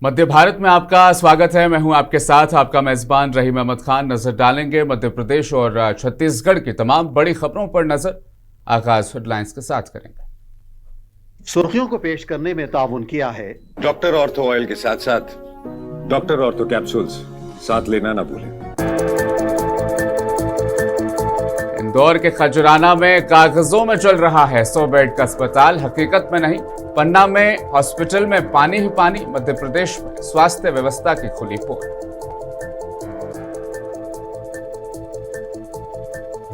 मध्य भारत में आपका स्वागत है। मैं हूं आपके साथ आपका मेजबान रहीम अहमद खान। नजर डालेंगे मध्य प्रदेश और छत्तीसगढ़ की तमाम बड़ी खबरों पर नजर। आगाज हेडलाइंस के साथ करेंगे। सुर्खियों को पेश करने में ताउन किया है डॉक्टर ऑर्थो ऑयल के साथ साथ डॉक्टर ऑर्थो कैप्सूल्स साथ लेना ना भूलें। इंदौर के खजुराना में कागजों में चल रहा है 100 बेड का अस्पताल, हकीकत में नहीं। पन्ना में हॉस्पिटल में पानी ही पानी। मध्य प्रदेश में स्वास्थ्य व्यवस्था की खुली पोल।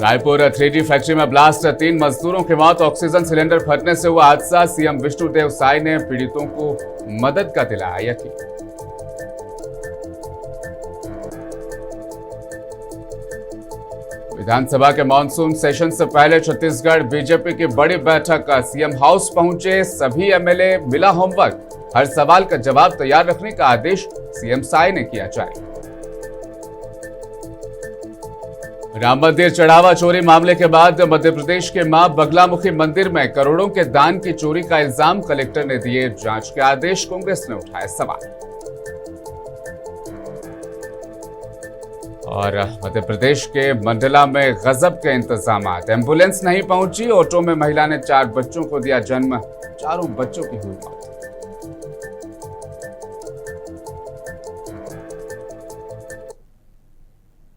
रायपुर 3G फैक्ट्री में ब्लास्ट, 3 मजदूरों की मौत। ऑक्सीजन सिलेंडर फटने से हुआ हादसा। सीएम विष्णुदेव साय ने पीड़ितों को मदद का दिलाया यकीन। विधानसभा के मानसून सेशन से पहले छत्तीसगढ़ बीजेपी की बड़ी बैठक। सीएम हाउस पहुंचे सभी एमएलए, मिला होमवर्क। हर सवाल का जवाब तैयार रखने का आदेश सीएम साय ने किया जारी। राम मंदिर चढ़ावा चोरी मामले के बाद मध्य प्रदेश के मां बगलामुखी मंदिर में करोड़ों के दान की चोरी का इल्जाम। कलेक्टर ने दिए जांच के आदेश। कांग्रेस ने उठाए सवाल। और मध्य प्रदेश के मंडला में गजब के इंतजामात। एम्बुलेंस नहीं पहुंची, ऑटो में महिला ने 4 बच्चों को दिया जन्म। 4 बच्चों की हुई मौत।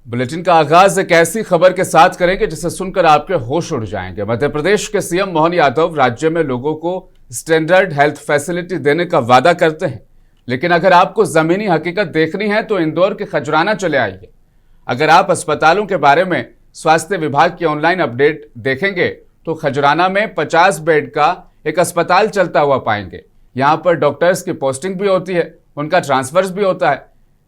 बुलेटिन का आगाज एक ऐसी खबर के साथ करेंगे जिसे सुनकर आपके होश उड़ जाएंगे। मध्य प्रदेश के सीएम मोहन यादव राज्य में लोगों को स्टैंडर्ड हेल्थ फैसिलिटी देने का वादा करते हैं, लेकिन अगर आपको जमीनी हकीकत देखनी है तो इंदौर के खजुराना चले आइए। अगर आप अस्पतालों के बारे में स्वास्थ्य विभाग की ऑनलाइन अपडेट देखेंगे तो खजुराना में 50 बेड का एक अस्पताल चलता हुआ पाएंगे। यहां पर डॉक्टर्स की पोस्टिंग भी होती है, उनका ट्रांसफर्स भी होता है,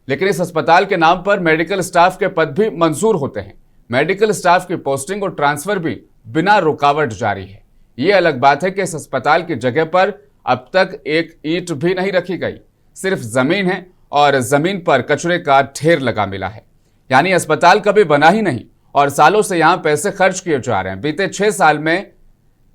लेकिन इस अस्पताल के नाम पर मेडिकल स्टाफ के पद भी मंजूर होते हैं। मेडिकल स्टाफ की पोस्टिंग और ट्रांसफर भी बिना रुकावट जारी है। ये अलग बात है कि इस अस्पताल की जगह पर अब तक एक ईंट भी नहीं रखी गई, सिर्फ जमीन है और जमीन पर कचरे का ढेर लगा मिला है। यानी अस्पताल कभी बना ही नहीं और सालों से यहां पैसे खर्च किए जा रहे हैं। बीते 6 साल में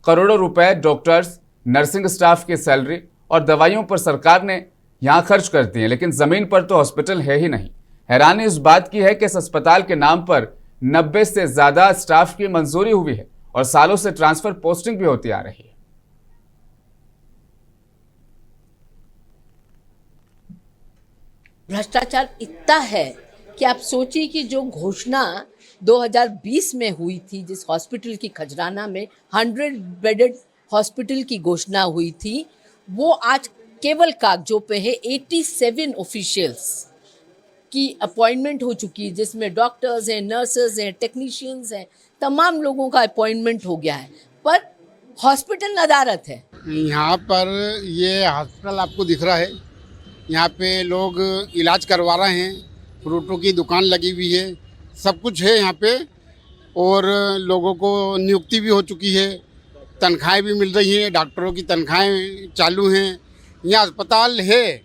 करोड़ों रुपए डॉक्टर्स, नर्सिंग स्टाफ की सैलरी और दवाइयों पर सरकार ने यहां खर्च कर दिए, लेकिन जमीन पर तो हॉस्पिटल है ही नहीं। हैरानी इस बात की है कि इस अस्पताल के नाम पर 90 से ज्यादा स्टाफ की मंजूरी हुई है और सालों से ट्रांसफर पोस्टिंग भी होती आ रही है। भ्रष्टाचार इतना है कि आप सोचिए कि जो घोषणा 2020 में हुई थी, जिस हॉस्पिटल की खजुराना में 100 बेडेड हॉस्पिटल की घोषणा हुई थी, वो आज केवल कागजों पे है। 87 ऑफिशियल्स की अपॉइंटमेंट हो चुकी है, जिसमें डॉक्टर्स हैं, नर्सेज हैं, टेक्नीशियंस हैं, तमाम लोगों का अपॉइंटमेंट हो गया है, पर हॉस्पिटल नदारत है। यहाँ पर ये हॉस्पिटल आपको दिख रहा है, यहाँ पे लोग इलाज करवा रहे हैं, फ्रूटों की दुकान लगी हुई है, सब कुछ है यहाँ पे, और लोगों को नियुक्ति भी हो चुकी है, तनख्वाहें भी मिल रही हैं, डॉक्टरों की तनख्वाहें चालू हैं, यहाँ अस्पताल है।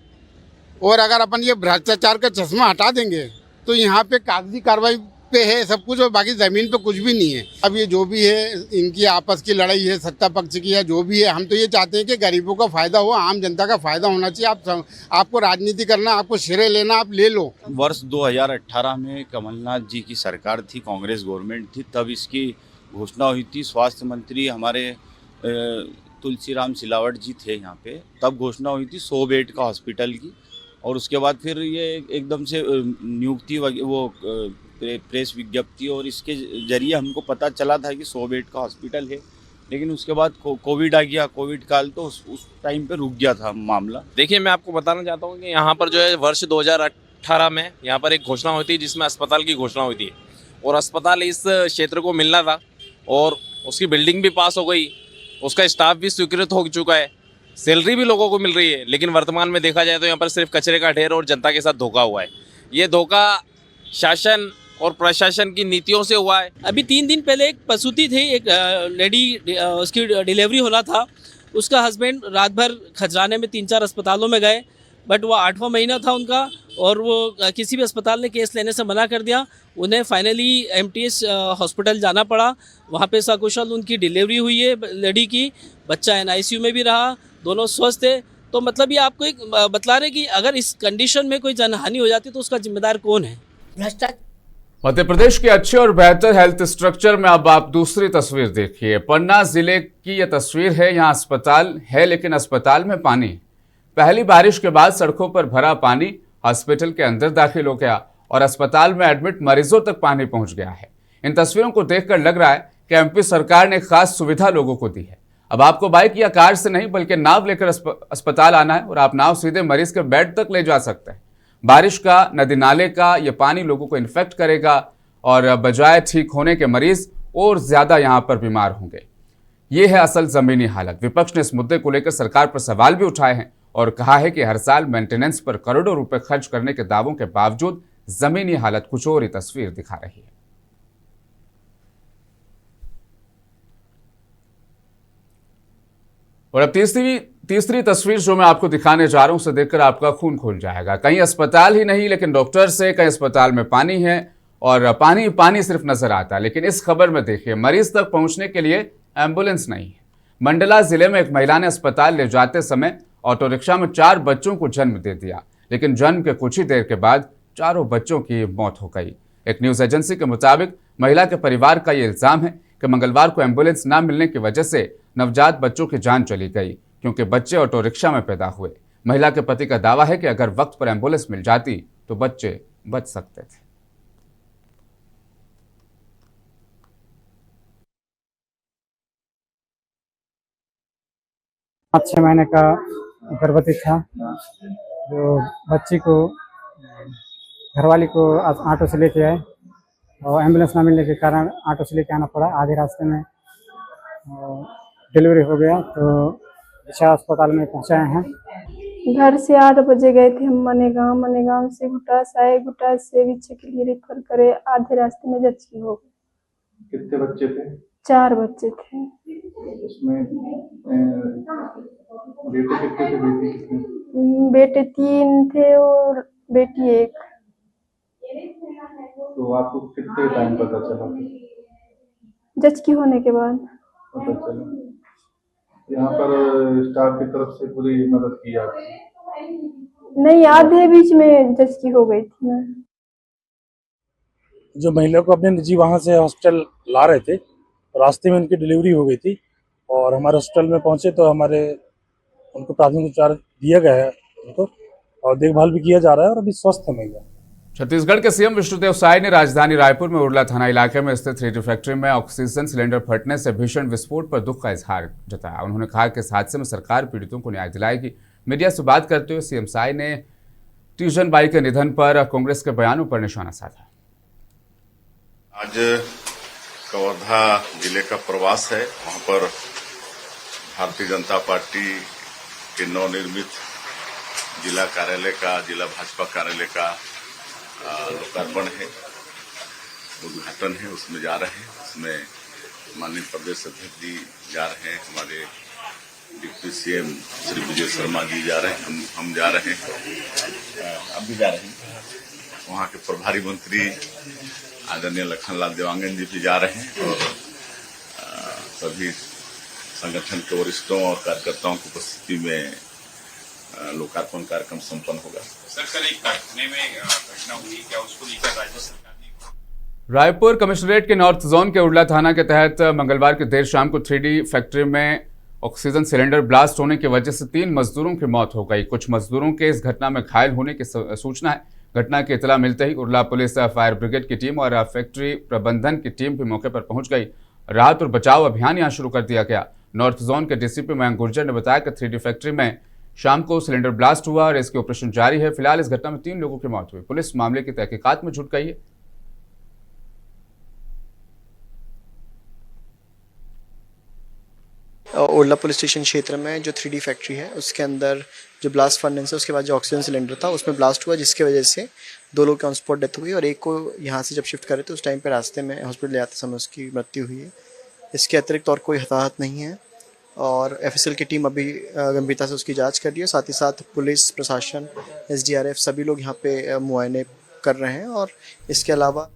और अगर अपन ये भ्रष्टाचार का चश्मा हटा देंगे तो यहाँ पे कागजी कार्रवाई पे है सब कुछ, और बाकी ज़मीन पे कुछ भी नहीं है। अब ये जो भी है इनकी आपस की लड़ाई है, सत्ता पक्ष की है, जो भी है, हम तो ये चाहते हैं कि गरीबों का फ़ायदा हो, आम जनता का फ़ायदा होना चाहिए। आपको राजनीति करना, आपको श्रेय लेना, आप ले लो। वर्ष 2018 में कमलनाथ जी की सरकार थी, कांग्रेस गवर्नमेंट थी, तब इसकी घोषणा हुई थी। स्वास्थ्य मंत्री हमारे तुलसीराम सिलावट जी थे यहाँ पे, तब घोषणा हुई थी 100 बेड का हॉस्पिटल की, और उसके बाद फिर ये एकदम से नियुक्ति वो प्रेस विज्ञप्ति और इसके जरिए हमको पता चला था कि 100 बेड का हॉस्पिटल है, लेकिन उसके बाद कोविड आ गया। कोविड काल तो उस टाइम पे रुक गया था मामला। देखिए, मैं आपको बताना चाहता हूँ कि यहाँ पर जो है वर्ष 2018 में यहाँ पर एक घोषणा हुई थी, जिसमें अस्पताल की घोषणा हुई थी, और अस्पताल इस क्षेत्र को मिलना था, और उसकी बिल्डिंग भी पास हो गई, उसका स्टाफ भी स्वीकृत हो चुका है, सैलरी भी लोगों को मिल रही है, लेकिन वर्तमान में देखा जाए तो यहाँ पर सिर्फ कचरे का ढेर और जनता के साथ धोखा हुआ है। ये धोखा शासन और प्रशासन की नीतियों से हुआ है। अभी 3 दिन पहले एक प्रसूति थी, एक लेडी, उसकी डिलीवरी होना था, उसका हस्बैंड रात भर खजुराने में 3-4 अस्पतालों में गए, बट वो 8वां महीना था उनका, और वो किसी भी अस्पताल ने केस लेने से मना कर दिया। उन्हें फाइनली MTS हॉस्पिटल जाना पड़ा। वहाँ पे सकुशल उनकी डिलीवरी हुई है लेडी की, बच्चा NICU में भी रहा, दोनों स्वस्थ थे। तो मतलब ये आपको एक बतला रहे कि अगर इस कंडीशन में कोई जनहानि हो जाती है तो उसका जिम्मेदार कौन है। भ्रष्टाचार। मध्य प्रदेश के अच्छे और बेहतर हेल्थ स्ट्रक्चर में अब आप दूसरी तस्वीर देखिए। पन्ना जिले की यह तस्वीर है। यहाँ अस्पताल है लेकिन अस्पताल में पानी। पहली बारिश के बाद सड़कों पर भरा पानी हॉस्पिटल के अंदर दाखिल हो गया और अस्पताल में एडमिट मरीजों तक पानी पहुंच गया है। इन तस्वीरों को देखकर लग रहा है कि एमपी सरकार ने खास सुविधा लोगों को दी है। अब आपको बाइक या कार से नहीं बल्कि नाव लेकर अस्पताल आना है और आप नाव सीधे मरीज के बेड तक ले जा सकते हैं। बारिश का, नदी नाले का ये पानी लोगों को इन्फेक्ट करेगा और बजाय ठीक होने के मरीज और ज्यादा यहां पर बीमार होंगे। ये है असल जमीनी हालत। विपक्ष ने इस मुद्दे को लेकर सरकार पर सवाल भी उठाए हैं और कहा है कि हर साल मेंटेनेंस पर करोड़ों रुपए खर्च करने के दावों के बावजूद जमीनी हालत कुछ और ही तस्वीर दिखा रही है। और अब तीसरी तस्वीर जो मैं आपको दिखाने जा रहा हूं, उसे देखकर आपका खून खोल जाएगा। कहीं अस्पताल ही नहीं लेकिन डॉक्टर से, कहीं अस्पताल में पानी है और पानी सिर्फ नजर आता है। लेकिन इस खबर में देखिए, मरीज तक पहुंचने के लिए एम्बुलेंस नहीं है। मंडला जिले में एक महिला ने अस्पताल ले जाते समय ऑटो रिक्शा में 4 बच्चों को जन्म दे दिया, लेकिन जन्म के कुछ ही देर के बाद चारों बच्चों की मौत हो गई। एक न्यूज एजेंसी के मुताबिक महिला के परिवार का यह इल्जाम है कि मंगलवार को एम्बुलेंस न मिलने की वजह से नवजात बच्चों की जान चली गई, क्योंकि बच्चे ऑटो रिक्शा में पैदा हुए। महिला के पति का दावा है कि अगर वक्त पर एम्बुलेंस मिल जाती तो बच्चे बच सकते थे। 5-6 महीने का गर्भवती था, जो बच्ची को घरवाली को ऑटो से लेके आए और एम्बुलेंस ना मिलने के कारण ऑटो से लेके आना पड़ा। आधे रास्ते में डिलीवरी हो गया तो दिशा अस्पताल में पहुंचाए हैं। घर से 8 बजे गए थे हम मनेगांव से गुटास आए, गुटास से विच्छे के लिए रेफर करे। आधे रास्ते में जच्ची हो गए। कितने बच्चे थे? 4 बच्चे थे। उसमें बेटे कितने थे, बेटी कितने? बेटे 3 थे और बेटी 1। तो आपको कितने टाइम पता चला? जच्ची होने के बाद पता चला। यहाँ पर स्टाफ की तरफ से पूरी मदद की आपकी? नहीं, आधे बीच में जच्ची हो गई थी मैं। जो महिला को अपने निजी वाहन से हॉस्पिटल ला रहे थे, रास्ते में उनकी डिलीवरी हो गई थी और हमारे हॉस्पिटल में पहुंचे तो उनको प्राथमिक उपचार दिया गया है उनको और देखभाल भी किया जा रहा है और अभी स्वस्थ है महिला। छत्तीसगढ़ के सीएम विष्णुदेव साय ने राजधानी रायपुर में उरला थाना इलाके में स्थित 3D फैक्ट्री में ऑक्सीजन सिलेंडर फटने से भीषण विस्फोट पर दुख का इजहार जताया। उन्होंने कहा कि इस हादसे में सरकार पीड़ितों को न्याय दिलाएगी। मीडिया से बात करते हुए सीएम साय ने तीजन बाई के निधन पर कांग्रेस के बयानों पर निशाना साधा। आज कवर्धा जिले का प्रवास है, वहां पर भारतीय जनता पार्टी के नवनिर्मित जिला भाजपा कार्यालय का लोकार्पण है, उद्घाटन है, उसमें जा रहे हैं। उसमें माननीय प्रदेश अध्यक्ष जी जा रहे हैं, हमारे डिप्टी सीएम श्री विजय शर्मा जी जा रहे हैं, हम जा रहे हैं, अब भी जा रहे हैं। वहाँ के प्रभारी मंत्री आदरणीय लखनलाल देवांगन जी भी जा रहे हैं और सभी संगठन के वरिष्ठों और कार्यकर्ताओं की उपस्थिति में लोकार्पण कार्यक्रम संपन्न होगा। सर, एक घटने में घटना हुई, क्या उसको लेकर राज्य सरकार ने? रायपुर कमिश्नरेट के नॉर्थ जोन के उरला थाना के तहत मंगलवार की देर शाम को 3D फैक्ट्री में ऑक्सीजन सिलेंडर ब्लास्ट होने की वजह से 3 मजदूरों की मौत हो गई। कुछ मजदूरों के इस घटना में घायल होने की सूचना है। घटना की इतला मिलते ही उरला पुलिस, फायर ब्रिगेड की टीम और फैक्ट्री प्रबंधन की टीम भी मौके पर पहुंच गई। राहत और बचाव अभियान यहां शुरू कर दिया गया। नॉर्थ जोन के डीसीपी मयंक गुर्जर ने बताया कि 3D फैक्ट्री में शाम को सिलेंडर ब्लास्ट हुआ और इसके ऑपरेशन जारी है। फिलहाल इस घटना में 3 लोगों की मौत हुई। पुलिस मामले की तहकीकात में जुट गई है। ओरला पुलिस स्टेशन क्षेत्र में जो 3D फैक्ट्री है उसके अंदर जो ब्लास्ट फर्नेस है उसके बाद जो ऑक्सीजन सिलेंडर था उसमें ब्लास्ट हुआ, जिसकी वजह से 2 लोग की ऑन स्पॉट डेथ हुई और एक को यहाँ से जब शिफ्ट करे तो उस टाइम पे रास्ते में हॉस्पिटल जाते समय उसकी मृत्यु हुई है। इसके अतिरिक्त और कोई हताहत नहीं है और एफएसएल की टीम अभी गंभीरता से उसकी जांच कर रही है। साथ ही साथ पुलिस प्रशासन, एसडीआरएफ सभी लोग यहाँ पे मुआयने कर रहे हैं और इसके अलावा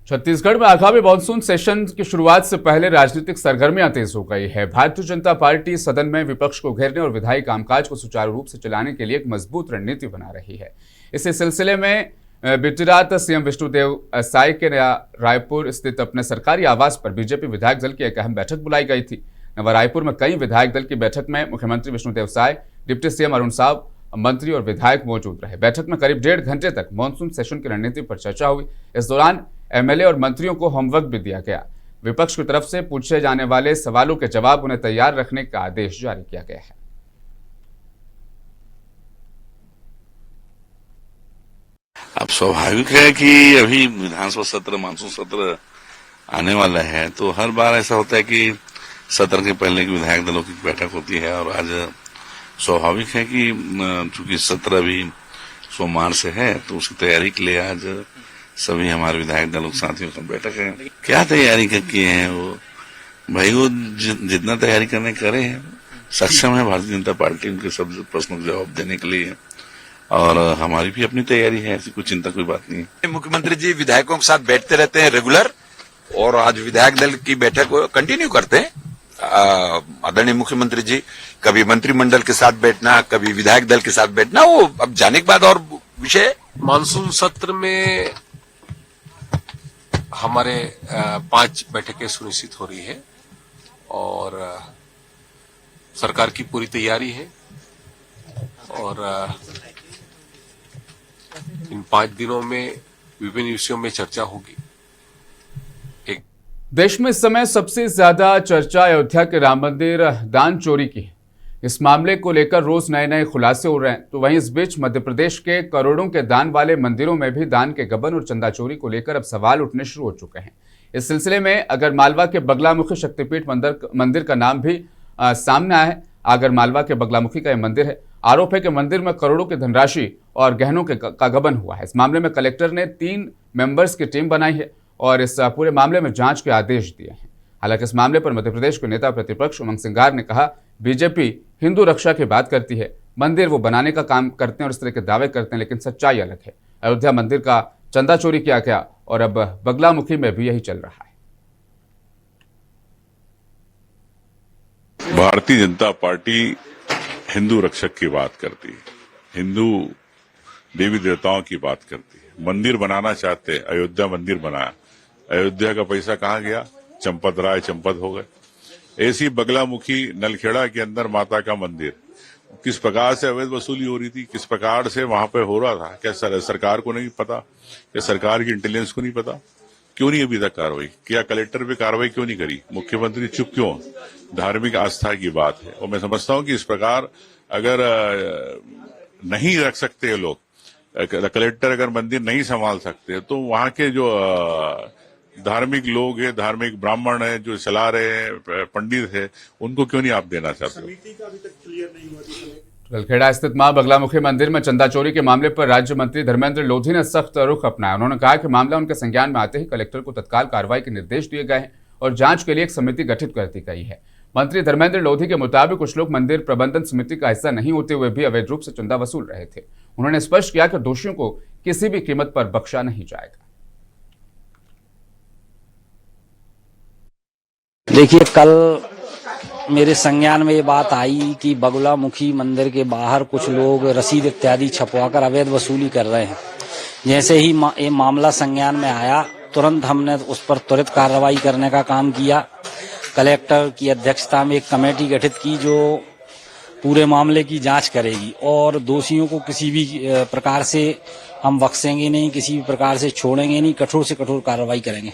छत्तीसगढ़ में आगामी मानसून सेशन की शुरुआत से पहले राजनीतिक सरगर्मियां तेज हो गई है। भारतीय जनता पार्टी सदन में विपक्ष को घेरने और विधायी कामकाज को सुचारू रूप से चलाने के लिए एक मजबूत रणनीति बना रही है। इसी सिलसिले में बीती रात सीएम विष्णुदेव साय के नया रायपुर स्थित अपने सरकारी आवास पर बीजेपी विधायक दल की एक अहम बैठक बुलाई गई थी। नवा रायपुर में कई विधायक दल की बैठक में मुख्यमंत्री विष्णुदेव साय, डिप्टी सीएम अरुण साव, मंत्री और विधायक मौजूद रहे। बैठक में करीब 1.5 घंटे तक मानसून सेशन की रणनीति पर चर्चा हुई। इस दौरान एमएलए और मंत्रियों को होमवर्क भी दिया गया। विपक्ष की तरफ से पूछे जाने वाले सवालों के जवाब उन्हें तैयार रखने का आदेश जारी किया गया है। अब स्वाभाविक है कि अभी विधानसभा सत्र, मानसून सत्र आने वाला है, तो हर बार ऐसा होता है कि सत्र के पहले की विधायक दलों की बैठक होती है। और आज स्वाभाविक है कि चूंकि सत्र अभी सोमवार से है, तो उसकी तैयारी के लिए आज सभी हमारे विधायक दलों के साथियों का बैठक है। क्या तैयारी किए हैं वो भाई, वो जितना तैयारी करने करे हैं, सक्षम है भारतीय जनता पार्टी उनके सब प्रश्नों का जवाब देने के लिए, और हमारी भी अपनी तैयारी है, ऐसी कोई चिंता कोई बात नहीं है। मुख्यमंत्री जी विधायकों के साथ बैठते रहते हैं रेगुलर, और आज विधायक दल की बैठक कंटिन्यू करते हैं। आदरणीय मुख्यमंत्री जी कभी मंत्रिमंडल के साथ बैठना, कभी विधायक दल के साथ बैठना, वो अब जाने के बाद और विषय। मानसून सत्र में हमारे 5 बैठकें सुनिश्चित हो रही है और सरकार की पूरी तैयारी है, और इन 5 दिनों में विभिन्न विषयों में चर्चा होगी। देश में इस समय सबसे ज्यादा चर्चा अयोध्या के राम मंदिर दान चोरी की है। इस मामले को लेकर रोज नए नए खुलासे हो रहे हैं। तो वहीं इस बीच मध्य प्रदेश के करोड़ों के दान वाले मंदिरों में भी दान के गबन और चंदा चोरी को लेकर अब सवाल उठने शुरू हो चुके हैं। इस सिलसिले में अगर मालवा के बगलामुखी शक्तिपीठ मंदिर का नाम भी सामने आया है। आगर मालवा के बगलामुखी का यह मंदिर है। आरोप है कि मंदिर में करोड़ों की धनराशि और गहनों का गबन हुआ है। इस मामले में कलेक्टर ने 3 मेंबर्स की टीम बनाई है और इस पूरे मामले में जांच के आदेश दिए हैं। हालांकि इस मामले पर मध्य प्रदेश के नेता प्रतिपक्ष उमंग सिंगार ने कहा, बीजेपी हिंदू रक्षा की बात करती है, मंदिर वो बनाने का काम करते हैं और इस तरह के दावे करते हैं, लेकिन सच्चाई अलग है। अयोध्या मंदिर का चंदा चोरी किया गया और अब बगलामुखी में भी यही चल रहा है। भारतीय जनता पार्टी हिंदू रक्षक की बात करती है, हिंदू देवी देवताओं की बात करती है। मंदिर बनाना चाहते, अयोध्या मंदिर बनाया, अयोध्या का पैसा कहाँ गया? चंपत राय चंपत हो गए। ऐसी बगलामुखी नलखेड़ा के अंदर माता का मंदिर, किस प्रकार से अवैध वसूली हो रही थी, किस प्रकार से वहां पे हो रहा था, क्या सरकार को नहीं पता? क्या सरकार की इंटेलिजेंस को नहीं पता? क्यों नहीं अभी तक कार्रवाई किया? कलेक्टर पे कार्रवाई क्यों नहीं करी? मुख्यमंत्री चुप क्यों? धार्मिक आस्था की बात है, और मैं समझता हूं कि इस प्रकार अगर नहीं रख सकते लोग, कलेक्टर अगर मंदिर नहीं संभाल सकते, तो वहां के जो धार्मिक लोग हैं, धार्मिक ब्राह्मण हैं जो चला रहे हैं, पंडित है, उनको क्यों नहीं आप देना चाहते? समिति का अभी तक क्लियर नहीं हुआ। नलखेड़ा स्थित मां बगलामुखी मंदिर में चंदा चोरी के मामले पर राज्य मंत्री धर्मेंद्र लोधी ने सख्त रुख अपनाया। उन्होंने कहा कि मामला उनके संज्ञान में आते ही कलेक्टर को तत्काल कार्रवाई के निर्देश दिए गए हैं और जांच के लिए एक समिति गठित कर दी गई है। मंत्री धर्मेंद्र लोधी के मुताबिक कुछ लोग मंदिर प्रबंधन समिति का हिस्सा नहीं होते हुए भी अवैध रूप से चंदा वसूल रहे थे। उन्होंने स्पष्ट किया कि दोषियों को किसी भी कीमत पर बख्शा नहीं जाएगा। देखिए, कल मेरे संज्ञान में ये बात आई कि बगलामुखी मंदिर के बाहर कुछ लोग रसीद इत्यादि छपवाकर अवैध वसूली कर रहे हैं। जैसे ही ये मामला संज्ञान में आया, तुरंत हमने उस पर त्वरित कार्रवाई करने का काम किया। कलेक्टर की अध्यक्षता में एक कमेटी गठित की जो पूरे मामले की जांच करेगी और दोषियों को किसी भी प्रकार से हम बख्शेंगे नहीं, किसी भी प्रकार से छोड़ेंगे नहीं, कठोर से कठोर कार्रवाई करेंगे।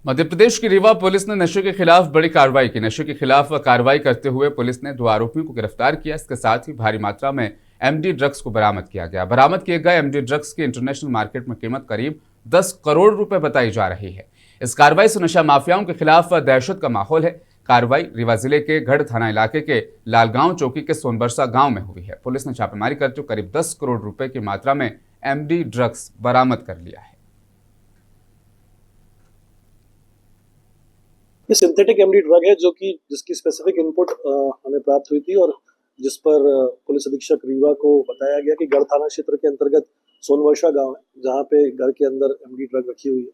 मध्य प्रदेश की रीवा पुलिस ने नशे के खिलाफ बड़ी कार्रवाई की। नशे के खिलाफ कार्रवाई करते हुए पुलिस ने 2 आरोपियों को गिरफ्तार किया। इसके साथ ही भारी मात्रा में एमडी ड्रग्स को बरामद किया गया। बरामद किए गए एमडी ड्रग्स की इंटरनेशनल मार्केट में कीमत करीब 10 करोड़ रुपए बताई जा रही है। इस कार्रवाई से नशा माफियाओं के खिलाफ दहशत का माहौल है। कार्रवाई रीवा जिले के गढ़ थाना इलाके के लालगांव चौकी के सोनबरसा गांव में हुई है। पुलिस ने छापेमारी करते हुए करीब 10 करोड़ रुपए की मात्रा में एमडी ड्रग्स बरामद कर लिया है। ये सिंथेटिक एमडी ड्रग है जिसकी स्पेसिफिक इनपुट हमें प्राप्त हुई थी और जिस पर पुलिस अधीक्षक रीवा को बताया गया कि गढ़ थाना क्षेत्र के अंतर्गत सोनवर्षा गांव है जहां पे घर के अंदर एमडी ड्रग रखी हुई है।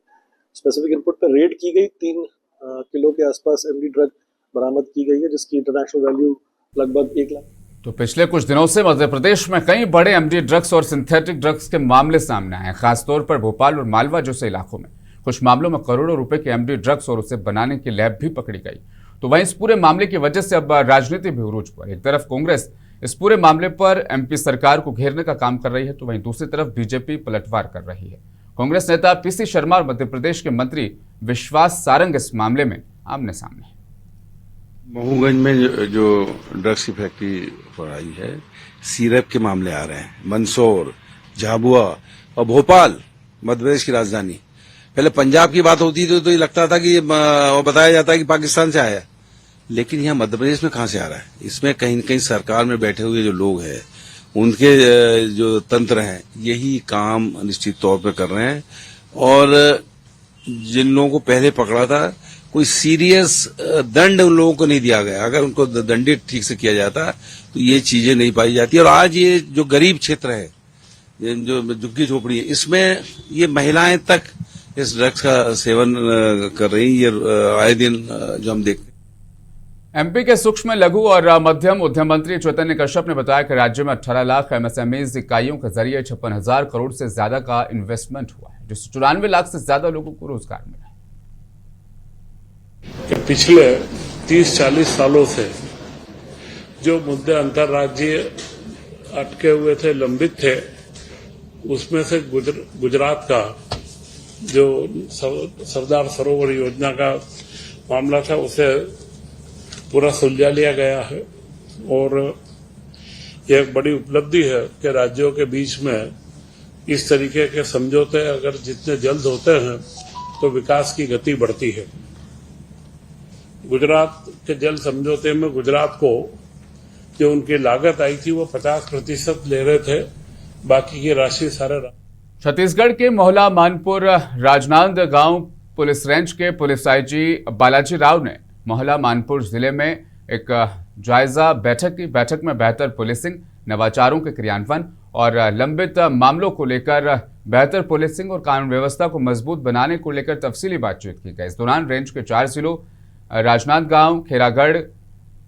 स्पेसिफिक इनपुट पे रेड की गई, 3 किलो के आसपास एमडी ड्रग बरामद की गई है, जिसकी इंटरनेशनल वैल्यू लगभग 1 लाख। तो पिछले कुछ दिनों से मध्य प्रदेश में कई बड़े एमडी ड्रग्स और सिंथेटिक ड्रग्स के मामले सामने आए हैं। खासतौर पर भोपाल और मालवा जैसे इलाकों में कुछ मामलों में करोड़ों रुपए के एमडी ड्रग्स और उसे बनाने की लैब भी पकड़ी गई। तो वहीं इस पूरे मामले की वजह से अब राजनीति भी उरूज पर। एक तरफ कांग्रेस इस पूरे मामले पर एमपी सरकार को घेरने का काम कर रही है, तो वहीं दूसरी तरफ बीजेपी पलटवार कर रही है। कांग्रेस नेता पीसी शर्मा और मध्य प्रदेश के मंत्री विश्वास सारंग इस मामले में आमने सामने। महूगंज में जो ड्रग्स की फैक्ट्री पर आई है, सिरप के मामले आ रहे हैं, मंदसौर, झाबुआ और भोपाल मध्य प्रदेश की राजधानी। पहले पंजाब की बात होती थी तो ये लगता था कि वो बताया जाता है कि पाकिस्तान से आया, लेकिन यहाँ मध्य प्रदेश में कहाँ से आ रहा है? इसमें कहीं न कहीं सरकार में बैठे हुए जो लोग हैं, उनके जो तंत्र हैं, यही काम निश्चित तौर पर कर रहे हैं। और जिन लोगों को पहले पकड़ा था, कोई सीरियस दंड उन लोगों को नहीं दिया गया। अगर उनको दंडित ठीक से किया जाता तो ये चीजें नहीं पाई जाती। और आज ये जो गरीब क्षेत्र है, जो झुग्गी झोपड़ी है, इसमें ये महिलाएं तक इस ड्रग्स का सेवन कर रही, ये आए दिन जो हम देखते हैं। एमपी के सूक्ष्म, लघु और मध्यम उद्यम मंत्री चैतन्य कश्यप ने बताया कि राज्य में 18 लाख एमएसएमईज इकाइयों के जरिए 56,000 करोड़ से ज्यादा का इन्वेस्टमेंट हुआ है, जिससे 94 लाख से ज्यादा लोगों को रोजगार मिला है। पिछले 30-40 सालों से जो मुद्दे अंतर्राज्यीय अटके हुए थे, लंबित थे, उसमें से गुजरात का जो सरदार सरोवर योजना का मामला था, उसे पूरा सुलझा लिया गया है। और यह एक बड़ी उपलब्धि है कि राज्यों के बीच में इस तरीके के समझौते अगर जितने जल्द होते हैं तो विकास की गति बढ़ती है। गुजरात के जल समझौते में गुजरात को जो उनकी लागत आई थी वो 50% ले रहे थे, बाकी की राशि सारे। छत्तीसगढ़ के मोहला मानपुर राजनांदगांव पुलिस रेंज के पुलिस आईजी बालाजी राव ने मोहला मानपुर जिले में एक जायजा बैठक में बेहतर पुलिसिंग, नवाचारों के क्रियान्वयन और लंबित मामलों को लेकर बेहतर पुलिसिंग और कानून व्यवस्था को मजबूत बनाने को लेकर तफसीली बातचीत की गई। इस दौरान रेंज के 4 जिलों राजनांदगांव, खेरागढ़,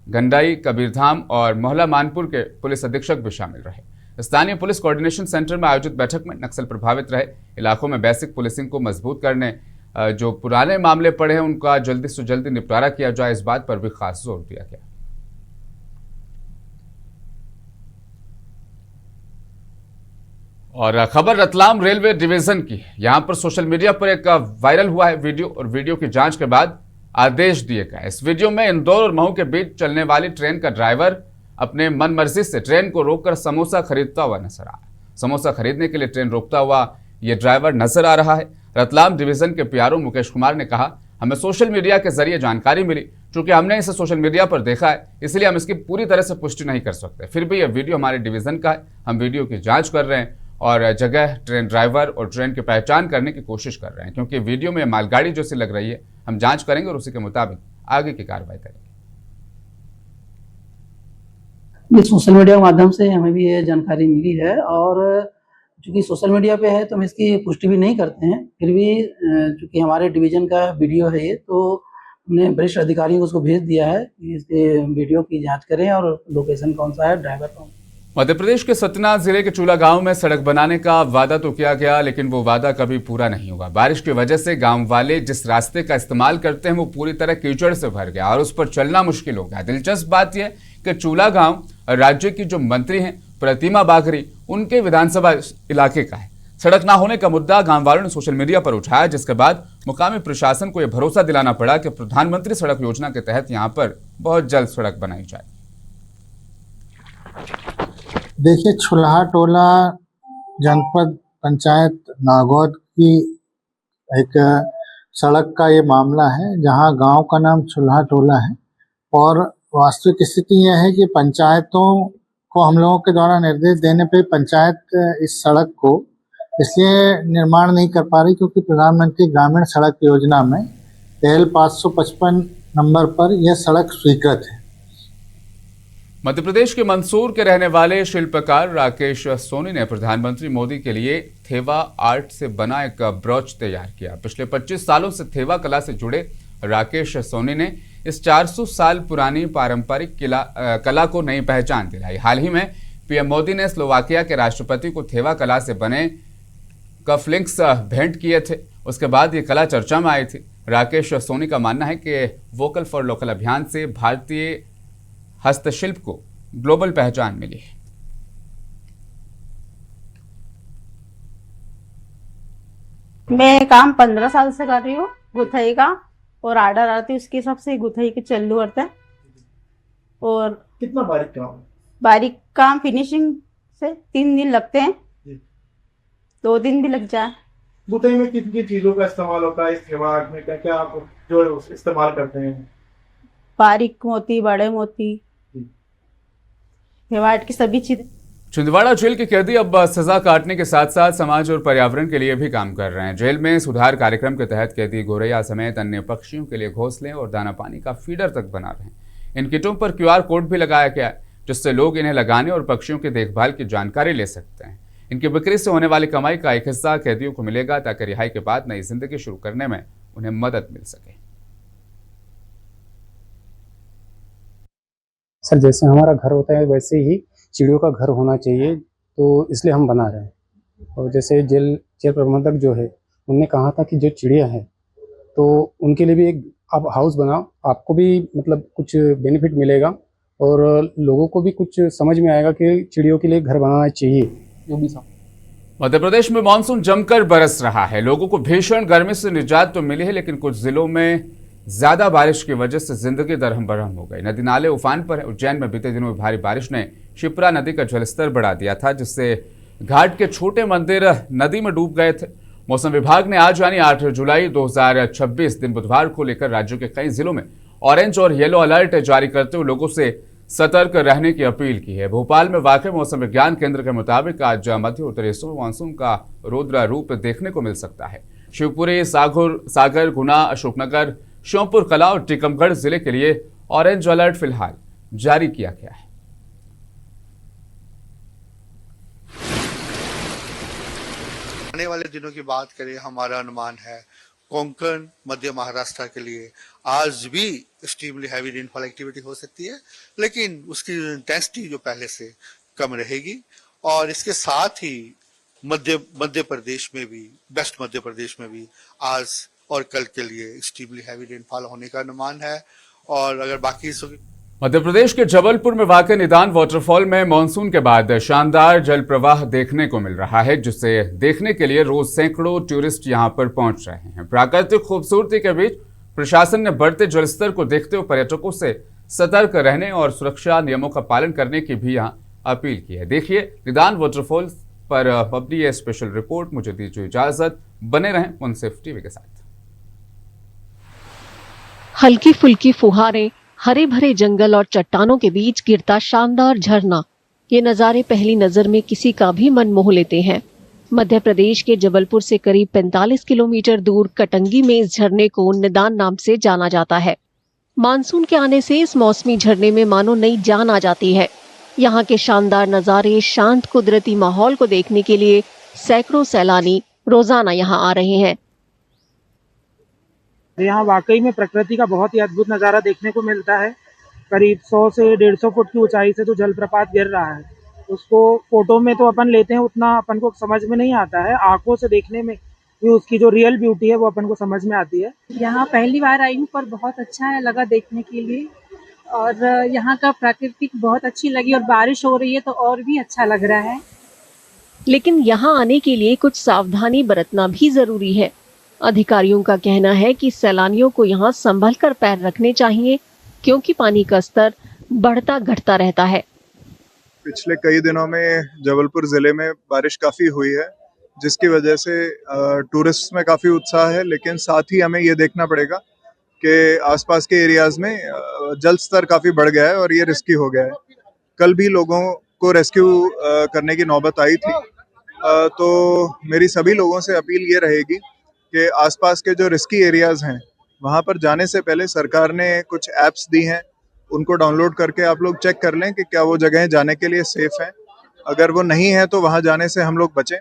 गंडाई, कबीरधाम और मोहला मानपुर के पुलिस अधीक्षक भी शामिल रहे। स्थानीय पुलिस कोऑर्डिनेशन सेंटर में आयोजित बैठक में नक्सल प्रभावित रहे इलाकों में बेसिक पुलिसिंग को मजबूत करने, जो पुराने मामले पड़े हैं उनका जल्दी से जल्दी निपटारा किया जाए, इस बात पर भी खास जोर दिया गया। और खबर रतलाम रेलवे डिवीजन की। यहां पर सोशल मीडिया पर एक वायरल हुआ है वीडियो, और वीडियो की जांच के बाद आदेश दिए गए। इस वीडियो में इंदौर और महू के बीच चलने वाली ट्रेन का ड्राइवर अपने मन मर्जी से ट्रेन को रोककर समोसा खरीदता हुआ नजर आ रहा है। समोसा खरीदने के लिए ट्रेन रोकता हुआ यह ड्राइवर नजर आ रहा है। रतलाम डिवीजन के पीआरओ मुकेश कुमार ने कहा, हमें सोशल मीडिया के जरिए जानकारी मिली, चूंकि हमने इसे सोशल मीडिया पर देखा है, इसलिए हम इसकी पूरी तरह से पुष्टि नहीं कर सकते। फिर भी यह वीडियो हमारे डिवीजन का है, हम वीडियो की जांच कर रहे हैं और जगह, ट्रेन ड्राइवर और ट्रेन की पहचान करने की कोशिश कर रहे हैं, क्योंकि वीडियो में मालगाड़ी जैसी लग रही है। हम जांच करेंगे और उसी के मुताबिक आगे की कार्रवाई करेंगे। ये सोशल मीडिया के माध्यम से हमें भी ये जानकारी मिली है, और चूंकि सोशल मीडिया पे है तो हम इसकी पुष्टि भी नहीं करते हैं। फिर भी चूंकि हमारे डिवीजन का वीडियो है ये, तो हमने वरिष्ठ अधिकारियों को उसको भेज दिया है कि इसके वीडियो की जांच करें और लोकेशन कौन सा है, ड्राइवर कौन। मध्य प्रदेश के सतना जिले के चूला गांव में सड़क बनाने का वादा तो किया गया, लेकिन वो वादा कभी पूरा नहीं हुआ। बारिश की वजह से गांव वाले जिस रास्ते का इस्तेमाल करते हैं वो पूरी तरह कीचड़ से भर गया और उस पर चलना मुश्किल हो गया। दिलचस्प बात यह कि चूला गांव राज्य की जो मंत्री हैं प्रतिमा बागरी, उनके विधानसभा इलाके का है। सड़क ना होने का मुद्दा गांव वालों ने सोशल मीडिया पर उठाया, जिसके बाद मुकामी प्रशासन को यह भरोसा दिलाना पड़ा कि प्रधानमंत्री सड़क योजना के तहत यहां पर बहुत जल्द सड़क बनाई जाए। देखिए, छुल्हा टोला जनपद पंचायत नागौद की एक सड़क का ये मामला है, जहां गांव का नाम छुल्हा टोला है। और वास्तविक स्थिति यह है कि पंचायतों को हम लोगों के द्वारा निर्देश देने पे पंचायत इस सड़क को इसलिए निर्माण नहीं कर पा रही क्योंकि प्रधानमंत्री ग्रामीण सड़क योजना में PL 555 नंबर पर यह सड़क स्वीकृत है। मध्य प्रदेश के मंदसौर के रहने वाले शिल्पकार राकेश सोनी ने प्रधानमंत्री मोदी के लिए थेवा आर्ट से बना एक ब्रॉच तैयार किया। पिछले 25 सालों से थेवा कला से जुड़े राकेश सोनी ने इस 400 साल पुरानी पारंपरिक कला को नई पहचान दिलाई। हाल ही में पीएम मोदी ने स्लोवाकिया के राष्ट्रपति को थेवा कला से बने कफलिंक्स भेंट किए थे। उसके बाद ये कला चर्चा में आई थी। राकेश सोनी का मानना है कि वोकल फॉर लोकल अभियान से भारतीय हस्तशिल्प को ग्लोबल पहचान मिली है। मैं काम 15 साल से कर रही हूँ गुथई का, और आर्डर आती है उसके हिसाब से गुथई के चालू करते हैं। और कितना बारीक काम? बारीक काम फिनिशिंग से 3 दिन लगते हैं, 2 दिन भी लग जाए। गुथई में कितनी चीजों का इस्तेमाल होता है? इस थेवा आर्ट में क्या क्या आप जो इस्तेमाल करते हैं? बारीक मोती, बड़े मोती, थेवा आर्ट की सभी चीजें। छिंदवाड़ा जेल के कैदी अब सजा काटने के साथ साथ समाज और पर्यावरण के लिए भी काम कर रहे हैं। जेल में सुधार कार्यक्रम के तहत कैदी गोरैया समेत अन्य पक्षियों के लिए घोंसले और दाना पानी का फीडर तक बना रहे हैं। इन किटों पर QR कोड भी लगाया गया है, जिससे लोग इन्हें लगाने और पक्षियों की देखभाल की जानकारी ले सकते हैं। इनकी बिक्री से होने वाली कमाई का एक हिस्सा कैदियों को मिलेगा, ताकि रिहाई के बाद नई जिंदगी शुरू करने में उन्हें मदद मिल सके। सर, जैसे हमारा घर होता है वैसे ही चिड़ियों का घर होना चाहिए, तो इसलिए हम बना रहे हैं। और जैसे जेल प्रबंधक जो है उनने कहा था कि जो चिड़िया है तो उनके लिए भी एक आप हाउस बनाओ, आपको भी मतलब कुछ बेनिफिट मिलेगा और लोगों को भी कुछ समझ में आएगा कि चिड़ियों के लिए घर बनाना चाहिए। जो भी मध्य प्रदेश में मानसून जमकर बरस रहा है। लोगों को भीषण गर्मी से निजात तो मिली है, लेकिन कुछ जिलों में ज्यादा बारिश की वजह से जिंदगी दरहम बरहम हो गई। नदी नाले उफान पर है। उज्जैन में बीते दिनों भारी बारिश ने शिप्रा नदी का जलस्तर बढ़ा दिया था, जिससे घाट के छोटे मंदिर नदी में डूब गए थे। मौसम विभाग ने आज यानी 8 जुलाई 2026 दिन बुधवार को लेकर राज्य के कई जिलों में ऑरेंज और येलो अलर्ट जारी करते हुए लोगों से सतर्क रहने की अपील की है। भोपाल में वाक़ मौसम विज्ञान केंद्र के मुताबिक आज मध्य उत्तरी हिस्सों में मानसून का रौद्र रूप देखने को मिल सकता है। शिवपुरी, सागर, गुना, अशोकनगर, श्योपुर कला और टीकमगढ़ जिले के लिए ऑरेंज अलर्ट फिलहाल जारी किया गया है। आने वाले दिनों की बात करें, हमारा अनुमान है कोंकण, मध्य महाराष्ट्र के लिए आज भी एक्सट्रीमली हैवी रेनफॉल एक्टिविटी हो सकती है, लेकिन उसकी इंटेंसिटी जो पहले से कम रहेगी। और इसके साथ ही मध्य प्रदेश में भी, वेस्ट मध्य प्रदेश में भी आज और कल के लिए एक्सट्रीमली हैवी रेनफॉल होने का अनुमान है। और अगर बाकी मध्य प्रदेश के जबलपुर में वाक़ निदान वाटरफॉल में मानसून के बाद शानदार जल प्रवाह देखने को मिल रहा है, जिसे देखने के लिए रोज सैकड़ों टूरिस्ट यहां पर पहुंच रहे हैं। प्राकृतिक खूबसूरती के बीच प्रशासन ने बढ़ते जलस्तर को देखते हुए पर्यटकों से सतर्क रहने और सुरक्षा नियमों का पालन करने की भी यहां अपील की है। देखिए निदान वाटरफॉल पर अपनी ये स्पेशल रिपोर्ट। मुझे दीजिए इजाजत, बने रहें मुनसिफ टीवी के साथ। हल्की फुल्की फुहारें, हरे भरे जंगल और चट्टानों के बीच गिरता शानदार झरना, ये नज़ारे पहली नजर में किसी का भी मन मोह लेते हैं। मध्य प्रदेश के जबलपुर से करीब 45 किलोमीटर दूर कटंगी में इस झरने को निदान नाम से जाना जाता है। मानसून के आने से इस मौसमी झरने में मानो नई जान आ जाती है। यहाँ के शानदार नज़ारे, शांत कुदरती माहौल को देखने के लिए सैकड़ों सैलानी रोजाना यहाँ आ रहे हैं। यहाँ वाकई में प्रकृति का बहुत ही अद्भुत नज़ारा देखने को मिलता है। करीब 100 से 150 फुट की ऊंचाई से जो जलप्रपात गिर रहा है, उसको फोटो में तो अपन लेते हैं, उतना अपन को समझ में नहीं आता है। आंखों से देखने में भी उसकी जो रियल ब्यूटी है वो अपन को समझ में आती है। यहाँ पहली बार आई हूँ, पर बहुत अच्छा है लगा देखने के लिए, और यहाँ का प्राकृतिक बहुत अच्छी लगी, और बारिश हो रही है तो और भी अच्छा लग रहा है। लेकिन यहाँ आने के लिए कुछ सावधानी बरतना भी जरूरी है। अधिकारियों का कहना है कि सैलानियों को यहाँ संभल कर पैर रखने चाहिए, क्योंकि पानी का स्तर बढ़ता घटता रहता है। पिछले कई दिनों में जबलपुर जिले में बारिश काफी हुई है, जिसकी वजह से टूरिस्ट में काफी उत्साह है। लेकिन साथ ही हमें ये देखना पड़ेगा कि आसपास के एरियाज में जल स्तर काफी बढ़ गया है और ये रिस्की हो गया है। कल भी लोगों को रेस्क्यू करने की नौबत आई थी, तो मेरी सभी लोगों से अपील ये रहेगी कि आसपास के जो रिस्की एरियाज हैं वहाँ पर जाने से पहले सरकार ने कुछ ऐप्स दी हैं उनको डाउनलोड करके आप लोग चेक कर लें कि क्या वो जगह जाने के लिए सेफ हैं। अगर वो नहीं है तो वहां जाने से हम लोग बचें।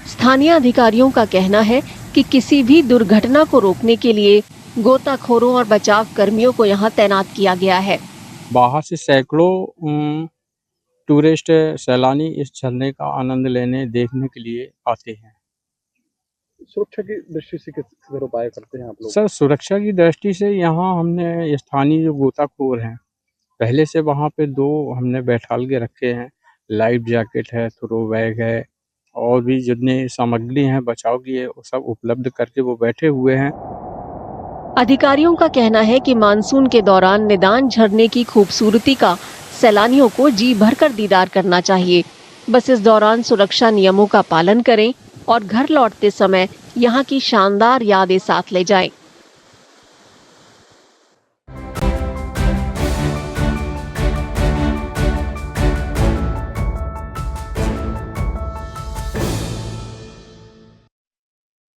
स्थानीय अधिकारियों का कहना है कि किसी भी दुर्घटना को रोकने के लिए गोताखोरों और बचाव कर्मियों को यहां तैनात किया गया है। बाहर से सैकड़ों टूरिस्ट सैलानी इस झरने का आनंद लेने देखने के लिए आते हैं। सुरक्षा की दृष्टि से किस तरह उपाय करते हैं आप लोग? सर, सुरक्षा की दृष्टि से यहाँ हमने स्थानीय जो गोताखोर हैं पहले से वहाँ पे 2 हमने बैठाल के रखे हैं। लाइफ जैकेट है, थ्रो बैग है और भी जितने सामग्री हैं बचाव की है वो सब उपलब्ध करके वो बैठे हुए हैं। अधिकारियों का कहना है कि मानसून के दौरान निदान झरने की खूबसूरती का सैलानियों को जी भरकर दीदार करना चाहिए। बस इस दौरान सुरक्षा नियमों का पालन करें और घर लौटते समय यहाँ की शानदार यादें साथ ले जाएं।